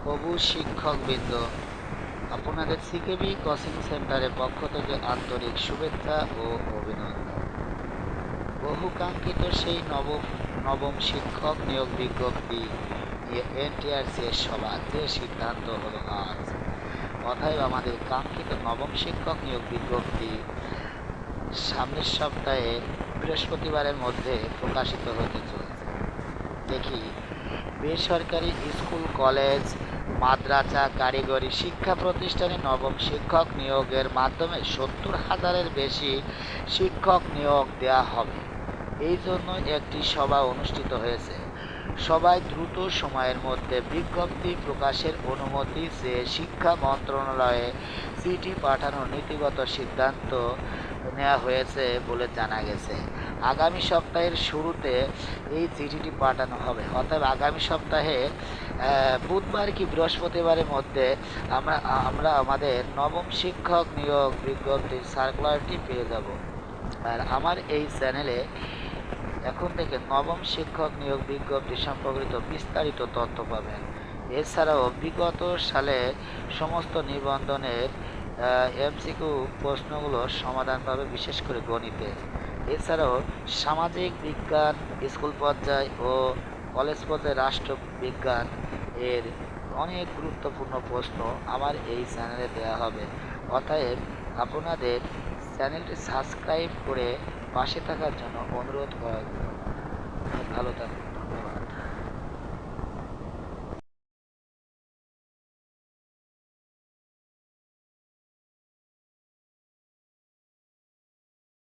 প্রভু শিক্ষকবৃন্দ, আপনাদের CKB coaching সেন্টারের পক্ষ থেকে আন্তরিক শুভেচ্ছা ও অভিনন্দন। বহুকাঙ্ক্ষিত সেই নবম শিক্ষক নিয়োগ বিজ্ঞপ্তি নিয়ে এনটিআরসি এর সভা, যে সিদ্ধান্ত হলো আজ। অতএব আমাদের কাঙ্ক্ষিত নবম শিক্ষক নিয়োগ বিজ্ঞপ্তি সামনের সপ্তাহে বৃহস্পতিবারের মধ্যে প্রকাশিত হতে চলেছে। দেখি, বেসরকারি স্কুল, কলেজ, মাদ্রাসা, কারিগরি শিক্ষা প্রতিষ্ঠানে নবম শিক্ষক নিয়োগের মাধ্যমে 70,000-এর বেশি শিক্ষক নিয়োগ দেওয়া হবে। এই জন্য একটি সভা অনুষ্ঠিত হয়েছে। সভায় দ্রুত সময়ের মধ্যে বিজ্ঞপ্তি প্রকাশের অনুমতি চেয়ে শিক্ষা মন্ত্রণালয়ে চিঠি পাঠানোর নীতিগত সিদ্ধান্ত নেওয়া হয়েছে বলে জানা গেছে। আগামী সপ্তাহের শুরুতে এই চিঠিটি পাঠানো হবে। অর্থাৎ আগামী সপ্তাহে বুধবার কি বৃহস্পতিবারের মধ্যে আমরা আমাদের নবম শিক্ষক নিয়োগ বিজ্ঞপ্তির সার্কুলারটি পেয়ে যাব। আর আমার এই চ্যানেলে এখন থেকে নবম শিক্ষক নিয়োগ বিজ্ঞপ্তি সম্পর্কিত বিস্তারিত তথ্য পাবেন। এছাড়াও বিগত সালে সমস্ত নিবন্ধনের এমসিকিউ প্রশ্নগুলোর সমাধান পাবে, বিশেষ করে গণিতে। এছাড়াও সামাজিক বিজ্ঞান স্কুল পর্যায় ও কলেজ পর্যায়ে রাষ্ট্রবিজ্ঞান এর অনেক গুরুত্বপূর্ণ প্রশ্ন আমার এই চ্যানেলে দেওয়া হবে। অতএব আপনাদের চ্যানেলটি সাবস্ক্রাইব করে পাশে থাকার জন্য অনুরোধ করা। ভালো থাকুন, ধন্যবাদ।